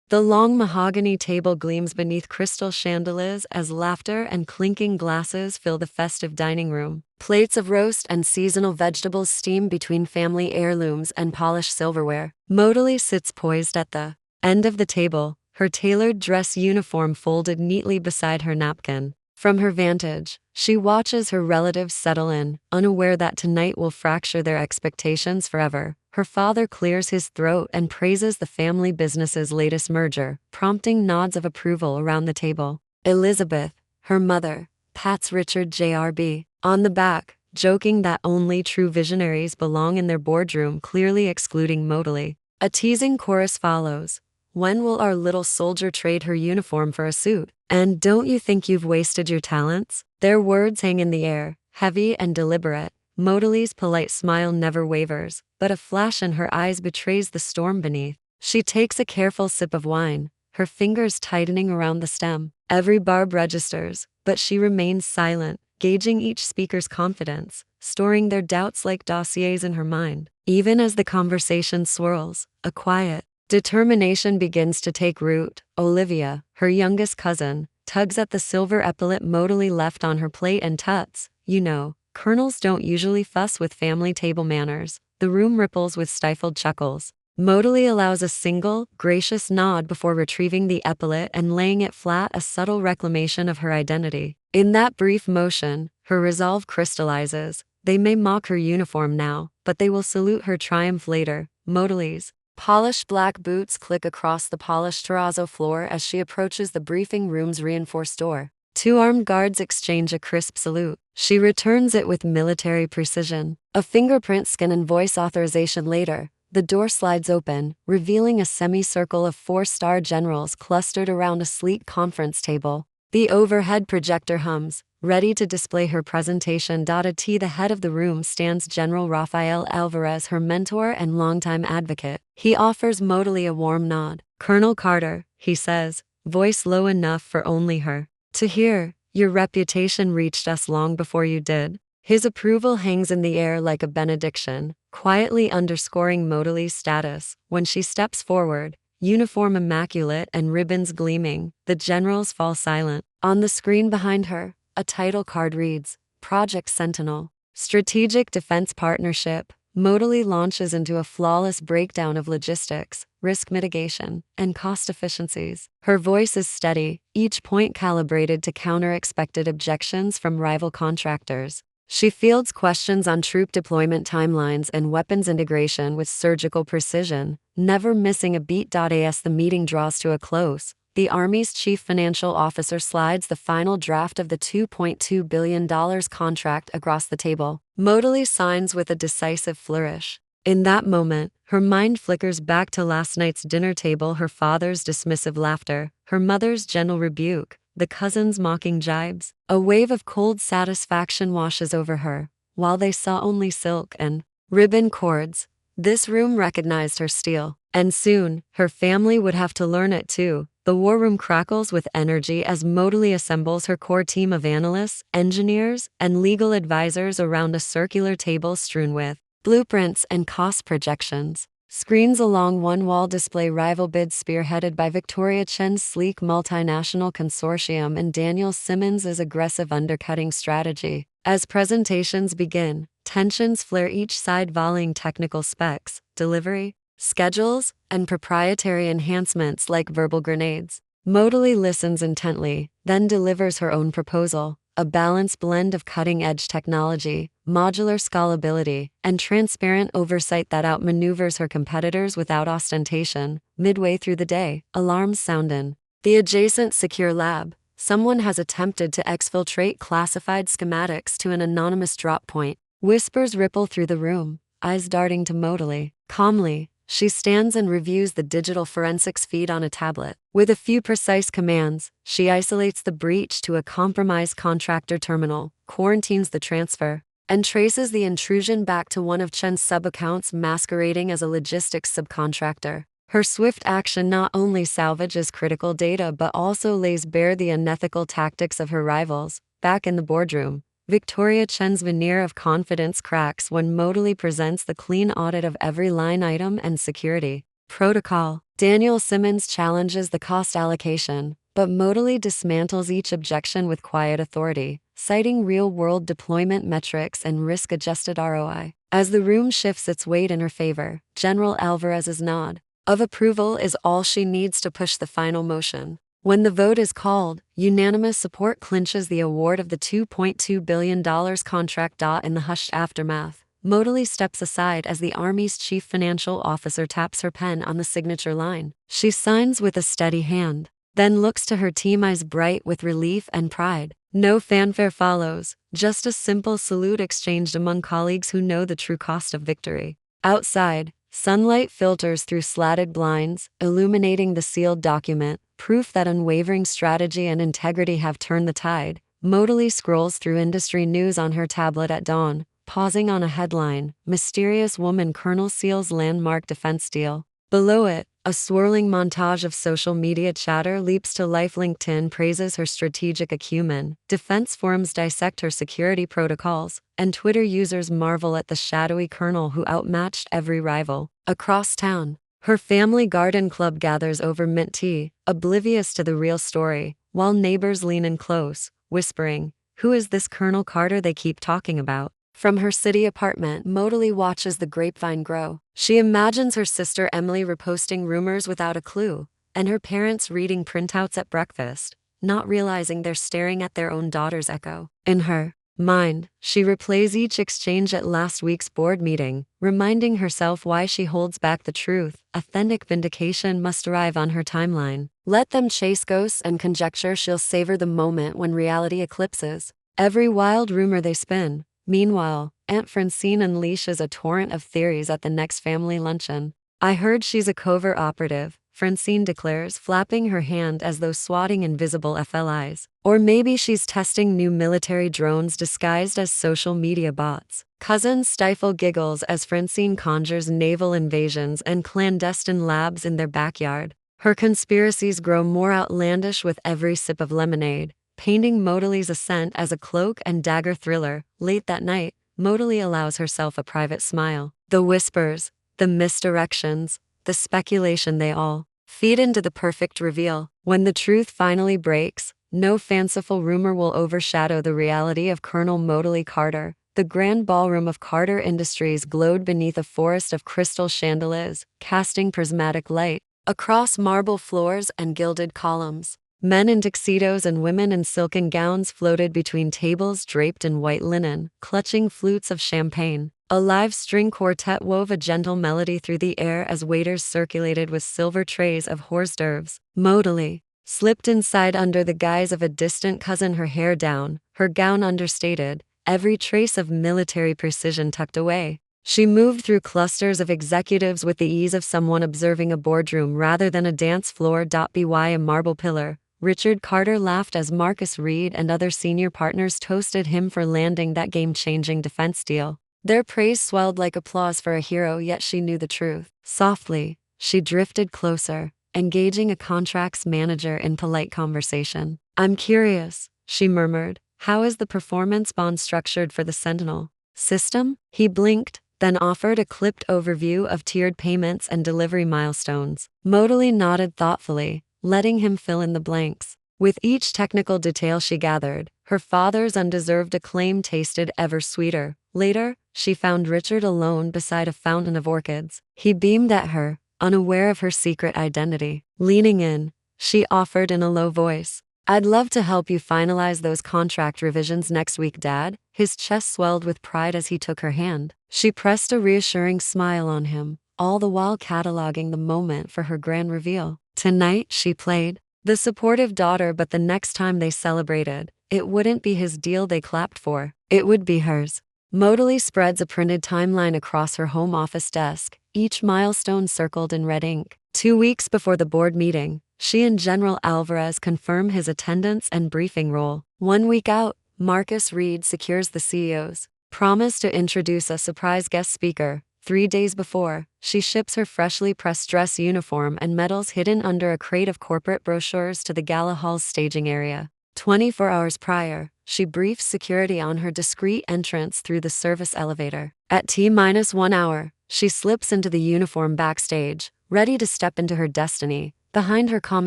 The long mahogany table gleams beneath crystal chandeliers as laughter and clinking glasses fill the festive dining room. Plates of roast and seasonal vegetables steam between family heirlooms and polished silverware. Motalie sits poised at the end of the table, her tailored dress uniform folded neatly beside her napkin. From her vantage, she watches her relatives settle in, unaware that tonight will fracture their expectations forever. Her father clears his throat and praises the family business's latest merger, prompting nods of approval around the table. Elizabeth, her mother, pats Richard Jr.B. on the back, joking that only true visionaries belong in their boardroom, clearly excluding Motalie. A teasing chorus follows. When will our little soldier trade her uniform for a suit? And don't you think you've wasted your talents? Their words hang in the air, heavy and deliberate. Motalie's polite smile never wavers, but a flash in her eyes betrays the storm beneath. She takes a careful sip of wine, her fingers tightening around the stem. Every barb registers, but she remains silent, gauging each speaker's confidence, storing their doubts like dossiers in her mind. Even as the conversation swirls, a quiet determination begins to take root. Olivia, her youngest cousin, tugs at the silver epaulet Motalie left on her plate and tuts, "You know, colonels don't usually fuss with family table manners." The room ripples with stifled chuckles. Motalie allows a single, gracious nod before retrieving the epaulet and laying it flat, a subtle reclamation of her identity. In that brief motion, her resolve crystallizes. They may mock her uniform now, but they will salute her triumph later. Motalie's polished black boots click across the polished terrazzo floor as she approaches the briefing room's reinforced door. Two armed guards exchange a crisp salute. She returns it with military precision. A fingerprint scan and voice authorization later, the door slides open, revealing a semicircle of four-star generals clustered around a sleek conference table. The overhead projector hums, ready to display her presentation. At the head of the room stands General Rafael Alvarez, her mentor and longtime advocate. He offers Motalie a warm nod. "Colonel Carter," he says, voice low enough for only her to hear, "your reputation reached us long before you did." His approval hangs in the air like a benediction, quietly underscoring Motalie's status. When she steps forward, uniform immaculate and ribbons gleaming, the generals fall silent. On the screen behind her, a title card reads, "Project Sentinel, Strategic Defense Partnership." Motalie launches into a flawless breakdown of logistics, risk mitigation, and cost efficiencies. Her voice is steady, each point calibrated to counter expected objections from rival contractors. She fields questions on troop deployment timelines and weapons integration with surgical precision, never missing a beat. As the meeting draws to a close, the Army's chief financial officer slides the final draft of the $2.2 billion contract across the table. Motalie signs with a decisive flourish. In that moment, her mind flickers back to last night's dinner table, her father's dismissive laughter, her mother's gentle rebuke, the cousins' mocking jibes. A wave of cold satisfaction washes over her. While they saw only silk and ribbon cords, this room recognized her steel. And soon, her family would have to learn it too. The war room crackles with energy as Motalie assembles her core team of analysts, engineers, and legal advisors around a circular table strewn with blueprints and cost projections. Screens along one wall display rival bids spearheaded by Victoria Chen's sleek multinational consortium and Daniel Simmons's aggressive undercutting strategy. As presentations begin, tensions flare, each side volleying technical specs, delivery schedules, and proprietary enhancements like verbal grenades. Motalie listens intently, then delivers her own proposal, a balanced blend of cutting-edge technology, modular scalability, and transparent oversight that outmaneuvers her competitors without ostentation. Midway through the day, alarms sound in the adjacent secure lab. Someone has attempted to exfiltrate classified schematics to an anonymous drop point. Whispers ripple through the room, eyes darting to Motalie. Calmly, she stands and reviews the digital forensics feed on a tablet. With a few precise commands, she isolates the breach to a compromised contractor terminal, quarantines the transfer, and traces the intrusion back to one of Chen's sub-accounts masquerading as a logistics subcontractor. Her swift action not only salvages critical data but also lays bare the unethical tactics of her rivals. Back in the boardroom, Victoria Chen's veneer of confidence cracks when Motalie presents the clean audit of every line item and security protocol. Daniel Simmons challenges the cost allocation, but Motalie dismantles each objection with quiet authority, citing real-world deployment metrics and risk-adjusted ROI. As the room shifts its weight in her favor, General Alvarez's nod of approval is all she needs to push the final motion. When the vote is called, unanimous support clinches the award of the $2.2 billion contract. In the hushed aftermath, Motalie steps aside as the Army's chief financial officer taps her pen on the signature line. She signs with a steady hand, then looks to her team, eyes bright with relief and pride. No fanfare follows, just a simple salute exchanged among colleagues who know the true cost of victory. Outside, sunlight filters through slatted blinds, illuminating the sealed document, proof that unwavering strategy and integrity have turned the tide. Motalie scrolls through industry news on her tablet at dawn, pausing on a headline: Mysterious Woman Colonel Seals Landmark Defense Deal. Below it, a swirling montage of social media chatter leaps to life. LinkedIn praises her strategic acumen, defense forums dissect her security protocols, and Twitter users marvel at the shadowy colonel who outmatched every rival. Across town, her family garden club gathers over mint tea, oblivious to the real story, while neighbors lean in close, whispering, "Who is this Colonel Carter they keep talking about?" From her city apartment, Motalie watches the grapevine grow. She imagines her sister Emily reposting rumors without a clue, and her parents reading printouts at breakfast, not realizing they're staring at their own daughter's echo. In her mind, she replays each exchange at last week's board meeting, reminding herself why she holds back the truth. Authentic vindication must arrive on her timeline. Let them chase ghosts and conjecture, she'll savor the moment when reality eclipses every wild rumor they spin. Meanwhile, Aunt Francine unleashes a torrent of theories at the next family luncheon. "I heard she's a covert operative," Francine declares, flapping her hand as though swatting invisible FLIs. "Or maybe she's testing new military drones disguised as social media bots." Cousins stifle giggles as Francine conjures naval invasions and clandestine labs in their backyard. Her conspiracies grow more outlandish with every sip of lemonade, painting Motalie's ascent as a cloak and dagger thriller. Late that night, Motalie allows herself a private smile. The whispers, the misdirections, the speculation, they all feed into the perfect reveal. When the truth finally breaks, no fanciful rumor will overshadow the reality of Colonel Motalie Carter. The grand ballroom of Carter Industries glowed beneath a forest of crystal chandeliers, casting prismatic light across marble floors and gilded columns. Men in tuxedos and women in silken gowns floated between tables draped in white linen, clutching flutes of champagne. A live string quartet wove a gentle melody through the air as waiters circulated with silver trays of hors d'oeuvres. Motalie slipped inside under the guise of a distant cousin, her hair down, her gown understated, every trace of military precision tucked away. She moved through clusters of executives with the ease of someone observing a boardroom rather than a dance floor. By a marble pillar, Richard Carter laughed as Marcus Reed and other senior partners toasted him for landing that game-changing defense deal. Their praise swelled like applause for a hero, yet she knew the truth. Softly, she drifted closer, engaging a contracts manager in polite conversation. "I'm curious," she murmured. "How is the performance bond structured for the Sentinel system?" He blinked, then offered a clipped overview of tiered payments and delivery milestones. Motalie nodded thoughtfully, letting him fill in the blanks. With each technical detail she gathered, her father's undeserved acclaim tasted ever sweeter. Later, she found Richard alone beside a fountain of orchids. He beamed at her, unaware of her secret identity. Leaning in, she offered in a low voice, "I'd love to help you finalize those contract revisions next week, Dad." His chest swelled with pride as he took her hand. She pressed a reassuring smile on him, all the while cataloging the moment for her grand reveal. Tonight, she played the supportive daughter, but the next time they celebrated, it wouldn't be his deal they clapped for. It would be hers. Motalie spreads a printed timeline across her home office desk, each milestone circled in red ink. 2 weeks before the board meeting, she and General Alvarez confirm his attendance and briefing role. 1 week out, Marcus Reed secures the CEO's promise to introduce a surprise guest speaker. 3 days before, she ships her freshly pressed dress uniform and medals hidden under a crate of corporate brochures to the gala hall's staging area. 24 hours prior, she briefs security on her discreet entrance through the service elevator. At T-1 hour, she slips into the uniform backstage, ready to step into her destiny. Behind her calm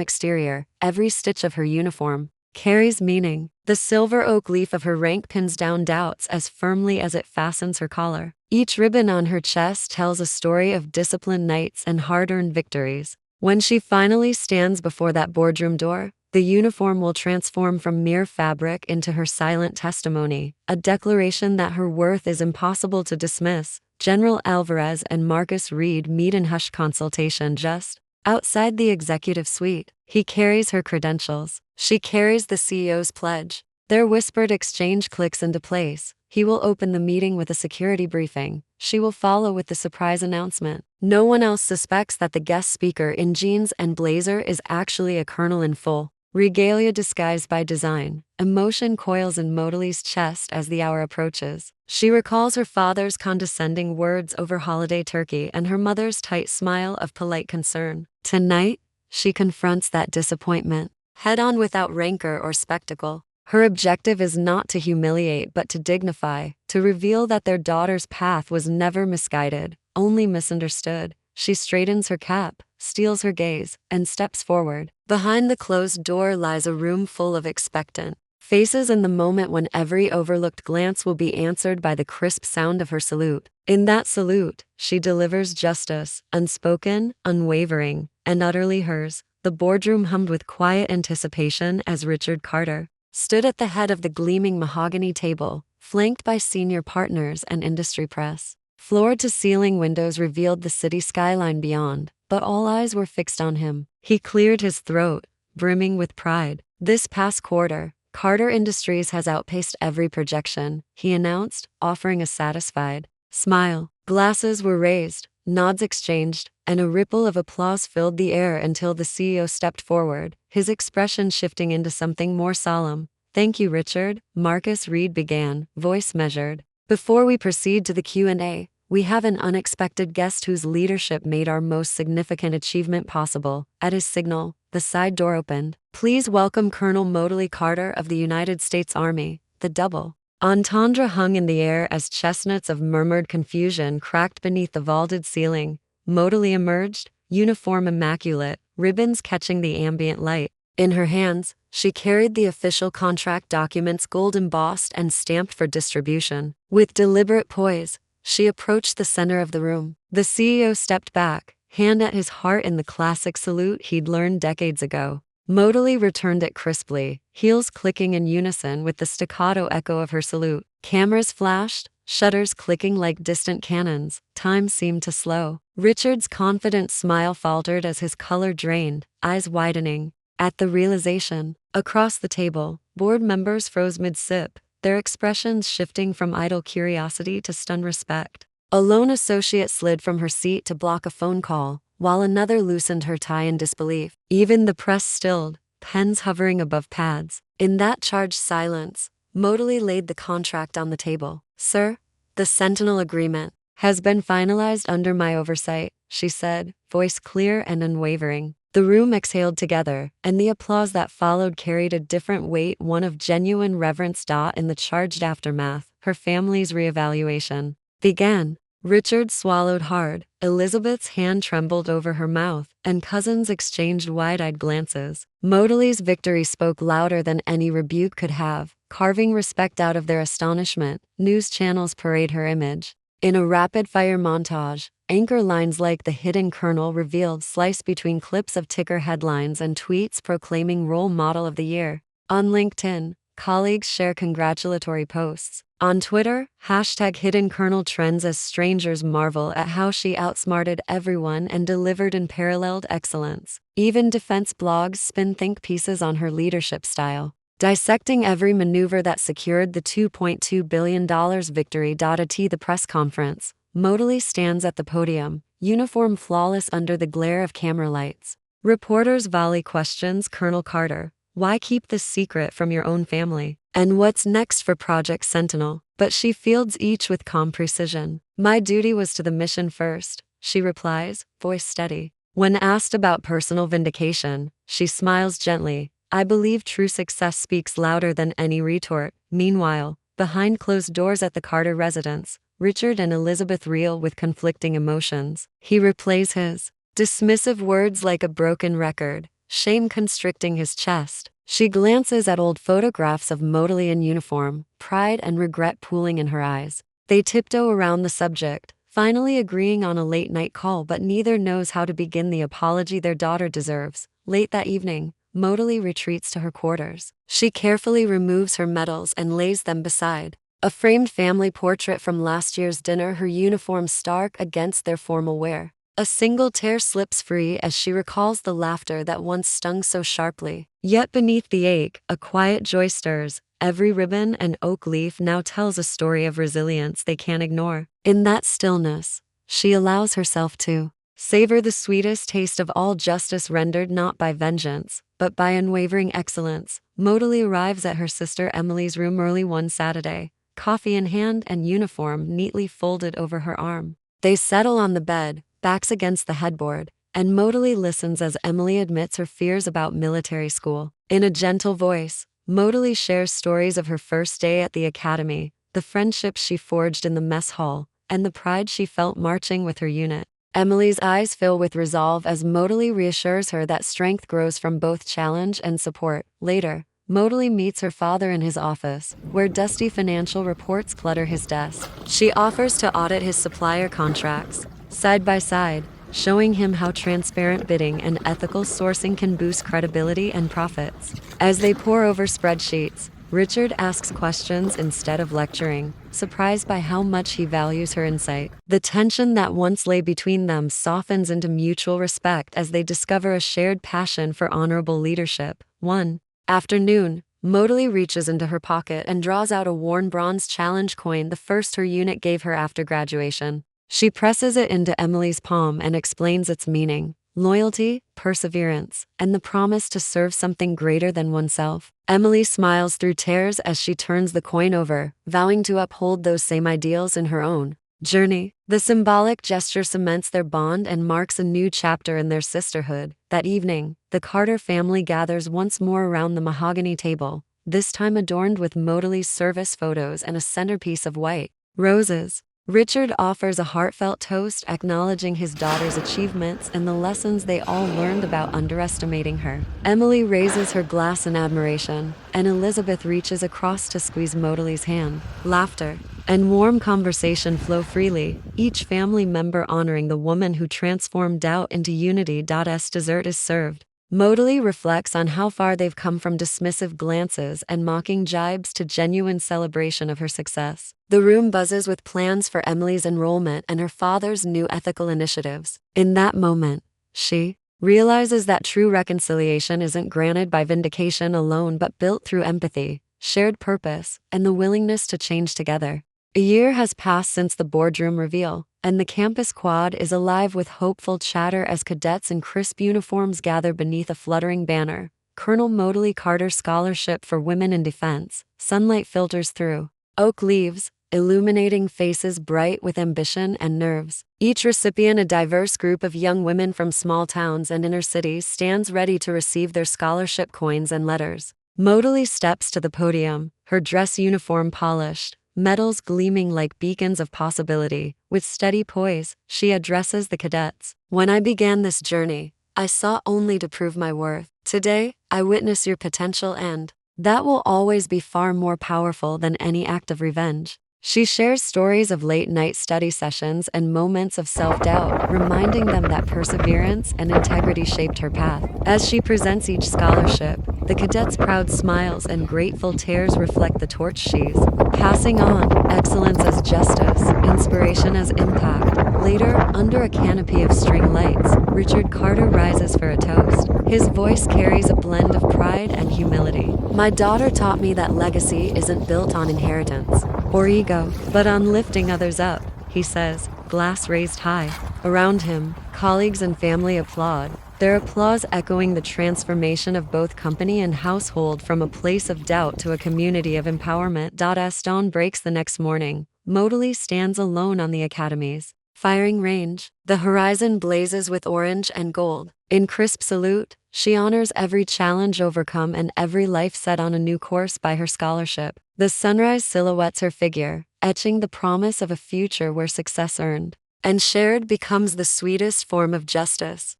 exterior, every stitch of her uniform carries meaning. The silver oak leaf of her rank pins down doubts as firmly as it fastens her collar. Each ribbon on her chest tells a story of disciplined nights and hard-earned victories. When she finally stands before that boardroom door, the uniform will transform from mere fabric into her silent testimony, a declaration that her worth is impossible to dismiss. General Alvarez and Marcus Reed meet in hushed consultation just outside the executive suite. He carries her credentials. She carries the CEO's pledge. Their whispered exchange clicks into place. He will open the meeting with a security briefing. She will follow with the surprise announcement. No one else suspects that the guest speaker in jeans and blazer is actually a colonel in full regalia disguised by design. Emotion coils in Motalie's chest as the hour approaches. She recalls her father's condescending words over holiday turkey and her mother's tight smile of polite concern. Tonight, she confronts that disappointment, head-on without rancor or spectacle. Her objective is not to humiliate but to dignify, to reveal that their daughter's path was never misguided, only misunderstood. She straightens her cap, steals her gaze, and steps forward. Behind the closed door lies a room full of expectant faces in the moment when every overlooked glance will be answered by the crisp sound of her salute. In that salute, she delivers justice, unspoken, unwavering, and utterly hers. The boardroom hummed with quiet anticipation as Richard Carter stood at the head of the gleaming mahogany table, flanked by senior partners and industry press. Floor-to-ceiling windows revealed the city skyline beyond, but all eyes were fixed on him. He cleared his throat, brimming with pride. This past quarter, Carter Industries has outpaced every projection, he announced, offering a satisfied smile. Glasses were raised, nods exchanged, and a ripple of applause filled the air until the CEO stepped forward, his expression shifting into something more solemn. "Thank you, Richard," Marcus Reed began, voice measured. "Before we proceed to the Q&A, we have an unexpected guest whose leadership made our most significant achievement possible." At his signal, the side door opened. "Please welcome Colonel Motalie Carter of the United States Army." The double entendre hung in the air as chestnuts of murmured confusion cracked beneath the vaulted ceiling. Motalie emerged, uniform immaculate, ribbons catching the ambient light. In her hands, she carried the official contract documents gold embossed and stamped for distribution. With deliberate poise, she approached the center of the room. The CEO stepped back, hand at his heart in the classic salute he'd learned decades ago. Motalie returned it crisply, heels clicking in unison with the staccato echo of her salute. Cameras flashed, shutters clicking like distant cannons. Time seemed to slow. Richard's confident smile faltered as his color drained, eyes widening at the realization. Across the table, board members froze mid-sip, their expressions shifting from idle curiosity to stunned respect. A lone associate slid from her seat to block a phone call, while another loosened her tie in disbelief. Even the press stilled, pens hovering above pads. In that charged silence, Motalie laid the contract on the table. "Sir, the Sentinel Agreement has been finalized under my oversight," she said, voice clear and unwavering. The room exhaled together, and the applause that followed carried a different weight, one of genuine reverence. In the charged aftermath, her family's reevaluation began. Richard swallowed hard, Elizabeth's hand trembled over her mouth, and cousins exchanged wide-eyed glances. Motalie's victory spoke louder than any rebuke could have, carving respect out of their astonishment. News channels parade her image in a rapid-fire montage. Anchor lines like "The Hidden Colonel" revealed sliced between clips of ticker headlines and tweets proclaiming Role Model of the Year. On LinkedIn, colleagues share congratulatory posts. On Twitter, #Hidden Colonel trends as strangers marvel at how she outsmarted everyone and delivered unparalleled excellence. Even defense blogs spin think pieces on her leadership style, dissecting every maneuver that secured the $2.2 billion victory. At the press conference, Motalie stands at the podium, uniform flawless under the glare of camera lights. Reporters volley questions. "Colonel Carter, why keep this secret from your own family? And what's next for Project Sentinel?" But she fields each with calm precision. "My duty was to the mission first," she replies, voice steady. When asked about personal vindication, she smiles gently. "I believe true success speaks louder than any retort." Meanwhile, behind closed doors at the Carter residence, Richard and Elizabeth reel with conflicting emotions. He replays his dismissive words like a broken record, shame constricting his chest. She glances at old photographs of Motalie in uniform, pride and regret pooling in her eyes. They tiptoe around the subject, finally agreeing on a late-night call, but neither knows how to begin the apology their daughter deserves. Late that evening, Motalie retreats to her quarters. She carefully removes her medals and lays them beside a framed family portrait from last year's dinner, her uniform stark against their formal wear. A single tear slips free as she recalls the laughter that once stung so sharply. Yet beneath the ache, a quiet joy stirs. Every ribbon and oak leaf now tells a story of resilience they can't ignore. In that stillness, she allows herself to savor the sweetest taste of all, justice rendered not by vengeance, but by unwavering excellence. Motalie arrives at her sister Emily's room early one Saturday, coffee in hand and uniform neatly folded over her arm. They settle on the bed, backs against the headboard, and Motalie listens as Emily admits her fears about military school. In a gentle voice, Motalie shares stories of her first day at the academy, the friendships she forged in the mess hall, and the pride she felt marching with her unit. Emily's eyes fill with resolve as Motalie reassures her that strength grows from both challenge and support. Later, Motalie meets her father in his office, where dusty financial reports clutter his desk. She offers to audit his supplier contracts, side by side, showing him how transparent bidding and ethical sourcing can boost credibility and profits. As they pore over spreadsheets, Richard asks questions instead of lecturing, surprised by how much he values her insight. The tension that once lay between them softens into mutual respect as they discover a shared passion for honorable leadership. One afternoon, Motalie reaches into her pocket and draws out a worn bronze challenge coin, the first her unit gave her after graduation. She presses it into Emily's palm and explains its meaning: loyalty, perseverance, and the promise to serve something greater than oneself. Emily smiles through tears as she turns the coin over, vowing to uphold those same ideals in her own journey. The symbolic gesture cements their bond and marks a new chapter in their sisterhood. That evening, the Carter family gathers once more around the mahogany table, this time adorned with Motalie's service photos and a centerpiece of white roses. Richard offers a heartfelt toast acknowledging his daughter's achievements and the lessons they all learned about underestimating her. Emily raises her glass in admiration, and Elizabeth reaches across to squeeze Motalie's hand. Laughter and warm conversation flow freely, each family member honoring the woman who transformed doubt into unity. As dessert is served, Motalie reflects on how far they've come from dismissive glances and mocking jibes to genuine celebration of her success. The room buzzes with plans for Emily's enrollment and her father's new ethical initiatives. In that moment, she realizes that true reconciliation isn't granted by vindication alone but built through empathy, shared purpose, and the willingness to change together. A year has passed since the boardroom reveal, and the campus quad is alive with hopeful chatter as cadets in crisp uniforms gather beneath a fluttering banner: Colonel Motalie Carter Scholarship for Women in Defense. Sunlight filters through oak leaves, illuminating faces bright with ambition and nerves. Each recipient, a diverse group of young women from small towns and inner cities, stands ready to receive their scholarship coins and letters. Motalie steps to the podium, her dress uniform polished, medals gleaming like beacons of possibility. With steady poise, she addresses the cadets. "When I began this journey, I sought only to prove my worth. Today, I witness your potential, and that will always be far more powerful than any act of revenge." She shares stories of late-night study sessions and moments of self-doubt, reminding them that perseverance and integrity shaped her path. As she presents each scholarship, the cadets' proud smiles and grateful tears reflect the torch she's passing on: excellence as justice, inspiration as impact. Later, under a canopy of string lights, Richard Carter rises for a toast. His voice carries a blend of pride and humility. "My daughter taught me that legacy isn't built on inheritance or ego, but on lifting others up," he says, glass raised high. Around him, colleagues and family applaud, their applause echoing the transformation of both company and household from a place of doubt to a community of empowerment. As dawn breaks the next morning, Motalie stands alone on the academy's firing range. The horizon blazes with orange and gold. In crisp salute, she honors every challenge overcome and every life set on a new course by her scholarship. The sunrise silhouettes her figure, etching the promise of a future where success earned and shared becomes the sweetest form of justice.